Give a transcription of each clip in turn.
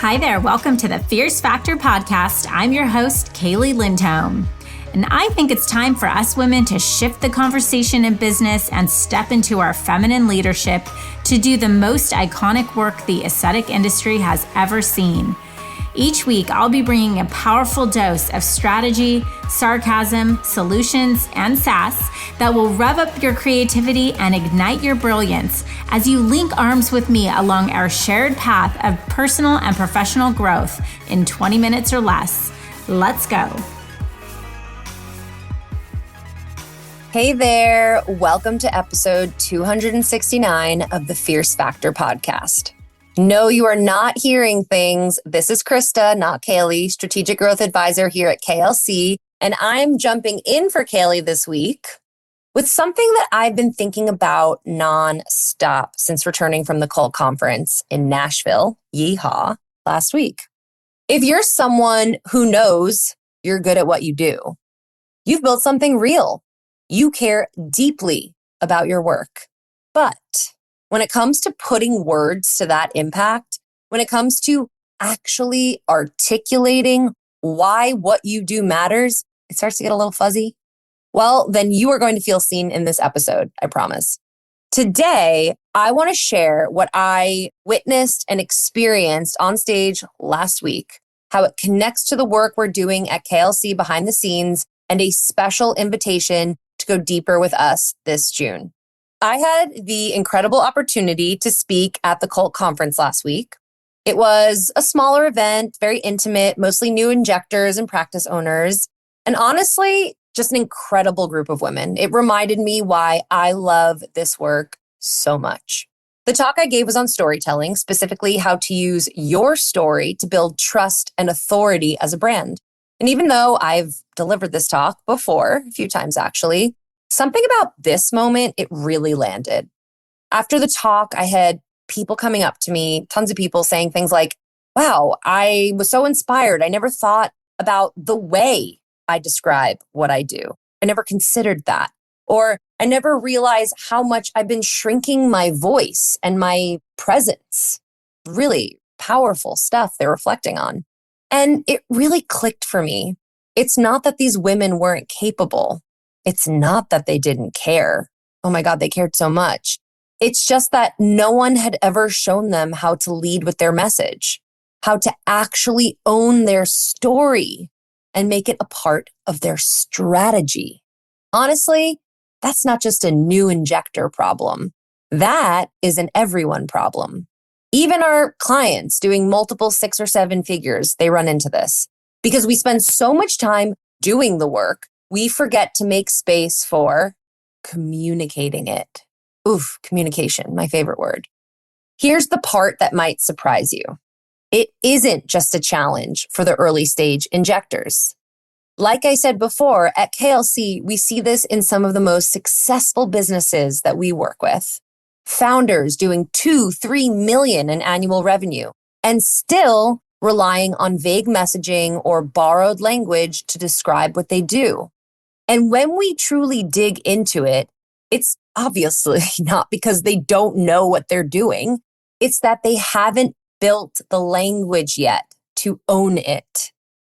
Hi there, welcome to the Fierce Factor podcast. I'm your host, Kaylee Lindholm. And I think it's time for us women to shift the conversation in business and step into our feminine leadership to do the most iconic work the aesthetic industry has ever seen. Each week, I'll be bringing a powerful dose of strategy, sarcasm, solutions, and sass that will rev up your creativity and ignite your brilliance as you link arms with me along our shared path of personal and professional growth in 20 minutes or less. Let's go. Hey there, welcome to episode 269 of the Fierce Factor podcast. No, you are not hearing things. This is Krista, not Kaylee, Strategic Growth Advisor here at KLC, and I'm jumping in for Kaylee this week with something that I've been thinking about nonstop since returning from the Cult Conference in Nashville, yeehaw, last week. If you're someone who knows you're good at what you do, you've built something real. You care deeply about your work. But when it comes to putting words to that impact, when it comes to actually articulating why what you do matters, it starts to get a little fuzzy. Well, then you are going to feel seen in this episode, I promise. Today, I want to share what I witnessed and experienced on stage last week, how it connects to the work we're doing at KLC behind the scenes, and a special invitation to go deeper with us this June. I had the incredible opportunity to speak at the Cult Conference last week. It was a smaller event, very intimate, mostly new injectors and practice owners, and honestly, just an incredible group of women. It reminded me why I love this work so much. The talk I gave was on storytelling, specifically how to use your story to build trust and authority as a brand. And even though I've delivered this talk before, a few times actually, something about this moment, it really landed. After the talk, I had people coming up to me, tons of people saying things like, wow, I was so inspired. I never thought about the way I describe what I do. I never considered that. Or I never realized how much I've been shrinking my voice and my presence. Really powerful stuff they're reflecting on. And it really clicked for me. It's not that these women weren't capable. It's not that they didn't care. Oh my God, they cared so much. It's just that no one had ever shown them how to lead with their message, how to actually own their story and make it a part of their strategy. Honestly, that's not just a new injector problem. That is an everyone problem. Even our clients doing multiple 6 or 7 figures, they run into this because we spend so much time doing the work, we forget to make space for communicating it. Oof, communication, my favorite word. Here's the part that might surprise you. It isn't just a challenge for the early stage injectors. Like I said before, at KLC, we see this in some of the most successful businesses that we work with. Founders doing 2-3 million in annual revenue and still relying on vague messaging or borrowed language to describe what they do. And when we truly dig into it, it's obviously not because they don't know what they're doing. It's that they haven't built the language yet to own it.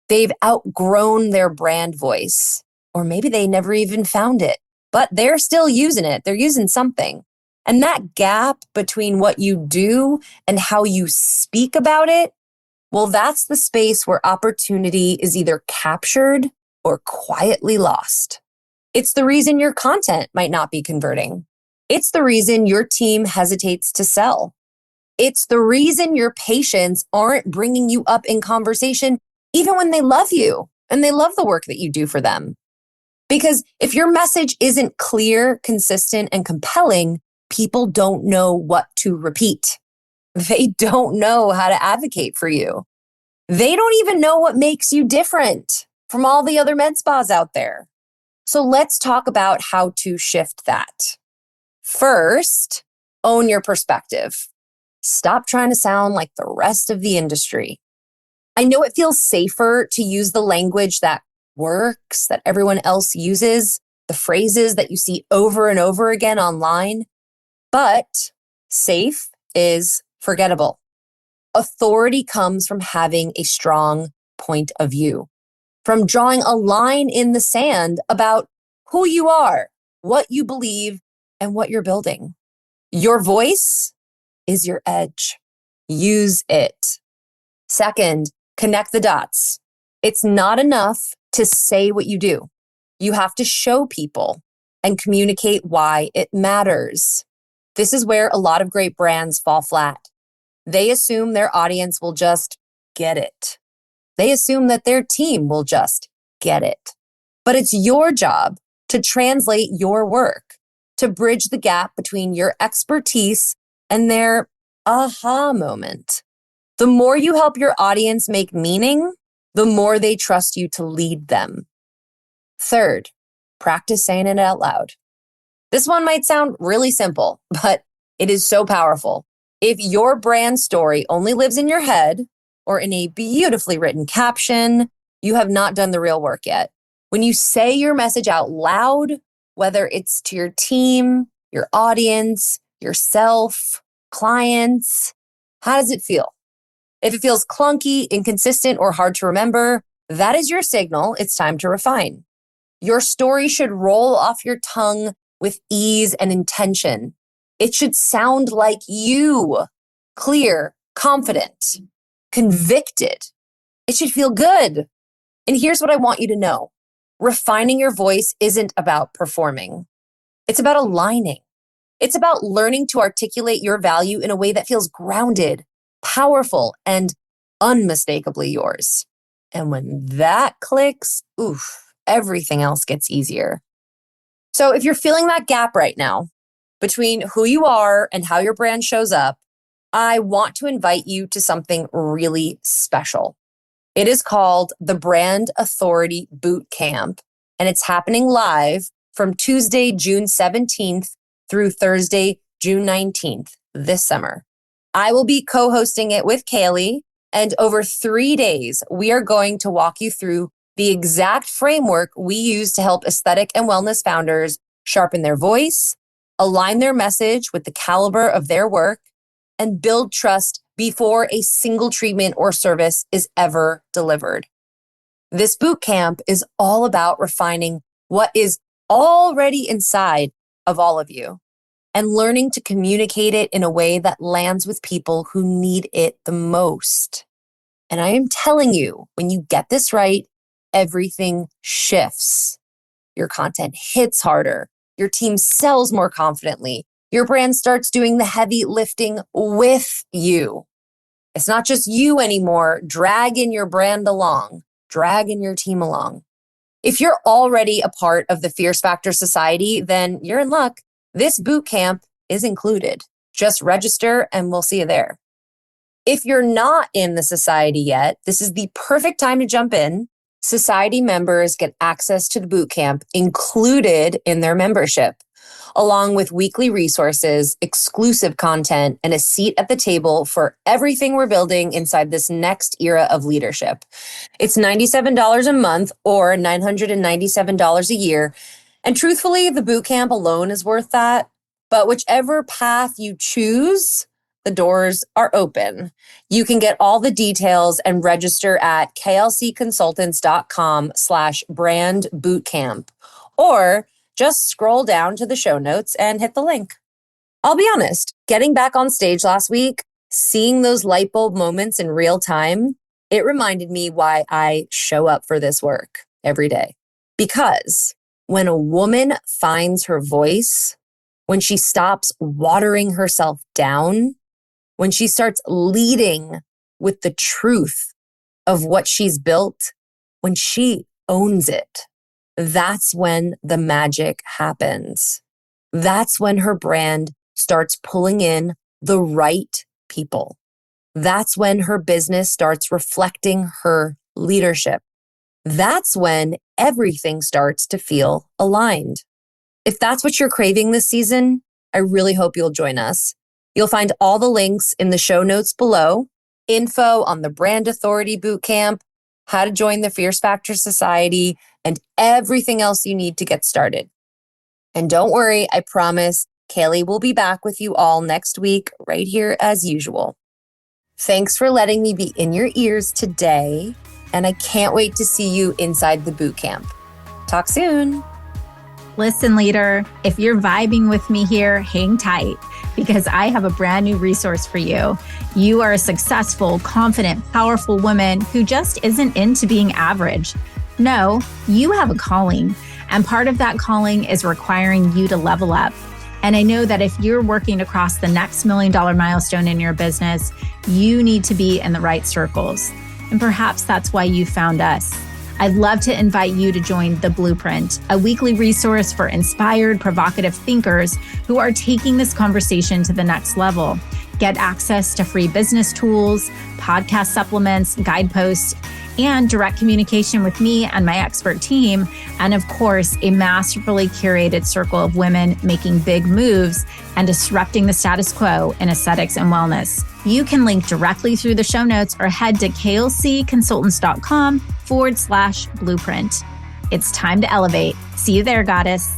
They've outgrown their brand voice, or maybe they never even found it, but they're still using it. They're using something. And that gap between what you do and how you speak about it, well, that's the space where opportunity is either captured or quietly lost. It's the reason your content might not be converting. It's the reason your team hesitates to sell. It's the reason your patients aren't bringing you up in conversation even when they love you and they love the work that you do for them. Because if your message isn't clear, consistent, and compelling, people don't know what to repeat. They don't know how to advocate for you. They don't even know what makes you different from all the other med spas out there. So let's talk about how to shift that. First, own your perspective. Stop trying to sound like the rest of the industry. I know it feels safer to use the language that works, that everyone else uses, the phrases that you see over and over again online, but safe is forgettable. Authority comes from having a strong point of view, from drawing a line in the sand about who you are, what you believe, and what you're building. Your voice is your edge. Use it. Second, connect the dots. It's not enough to say what you do. You have to show people and communicate why it matters. This is where a lot of great brands fall flat. They assume their audience will just get it. They assume that their team will just get it. But it's your job to translate your work, to bridge the gap between your expertise and their aha moment. The more you help your audience make meaning, the more they trust you to lead them. Third, practice saying it out loud. This one might sound really simple, but it is so powerful. If your brand story only lives in your head or in a beautifully written caption, you have not done the real work yet. When you say your message out loud, whether it's to your team, your audience, yourself, clients, how does it feel? If it feels clunky, inconsistent, or hard to remember, that is your signal. It's time to refine. Your story should roll off your tongue with ease and intention. It should sound like you, clear, confident, convicted. It should feel good. And here's what I want you to know. Refining your voice isn't about performing. It's about aligning. It's about learning to articulate your value in a way that feels grounded, powerful, and unmistakably yours. And when that clicks, everything else gets easier. So if you're feeling that gap right now between who you are and how your brand shows up, I want to invite you to something really special. It is called the Brand Authority Bootcamp, and it's happening live from Tuesday, June 17th through Thursday, June 19th this summer. I will be co-hosting it with Kaylee, and over 3 days, we are going to walk you through the exact framework we use to help aesthetic and wellness founders sharpen their voice, align their message with the caliber of their work, and build trust before a single treatment or service is ever delivered. This bootcamp is all about refining what is already inside of all of you and learning to communicate it in a way that lands with people who need it the most. And I am telling you, when you get this right, everything shifts. Your content hits harder. Your team sells more confidently. Your brand starts doing the heavy lifting with you. It's not just you anymore, dragging your brand along, dragging your team along. If you're already a part of the Fierce Factor Society, then you're in luck. This bootcamp is included. Just register and we'll see you there. If you're not in the society yet, this is the perfect time to jump in. Society members get access to the bootcamp included in their membership, along with weekly resources, exclusive content, and a seat at the table for everything we're building inside this next era of leadership. It's $97 a month or $997 a year. And truthfully, the bootcamp alone is worth that. But whichever path you choose, the doors are open. You can get all the details and register at klcconsultants.com/brand bootcamp, or just scroll down to the show notes and hit the link. I'll be honest, getting back on stage last week, seeing those light bulb moments in real time, it reminded me why I show up for this work every day. Because when a woman finds her voice, when she stops watering herself down, when she starts leading with the truth of what she's built, when she owns it, that's when the magic happens. That's when her brand starts pulling in the right people. That's when her business starts reflecting her leadership. That's when everything starts to feel aligned. If that's what you're craving this season, I really hope you'll join us. You'll find all the links in the show notes below, info on the Brand Authority Bootcamp, how to join the Fierce Factor Society, and everything else you need to get started. And don't worry, I promise Kaylee will be back with you all next week right here as usual. Thanks for letting me be in your ears today, and I can't wait to see you inside the bootcamp. Talk soon. Listen, leader, if you're vibing with me here, hang tight because I have a brand new resource for you. You are a successful, confident, powerful woman who just isn't into being average. No, you have a calling, and part of that calling is requiring you to level up. And I know that if you're working across the next $1 million milestone in your business, you need to be in the right circles. And perhaps that's why you found us. I'd love to invite you to join The Blueprint, a weekly resource for inspired, provocative thinkers who are taking this conversation to the next level. Get access to free business tools, podcast supplements, guideposts, and direct communication with me and my expert team. And of course, a masterfully curated circle of women making big moves and disrupting the status quo in aesthetics and wellness. You can link directly through the show notes or head to klcconsultants.com/blueprint. It's time to elevate. See you there, goddess.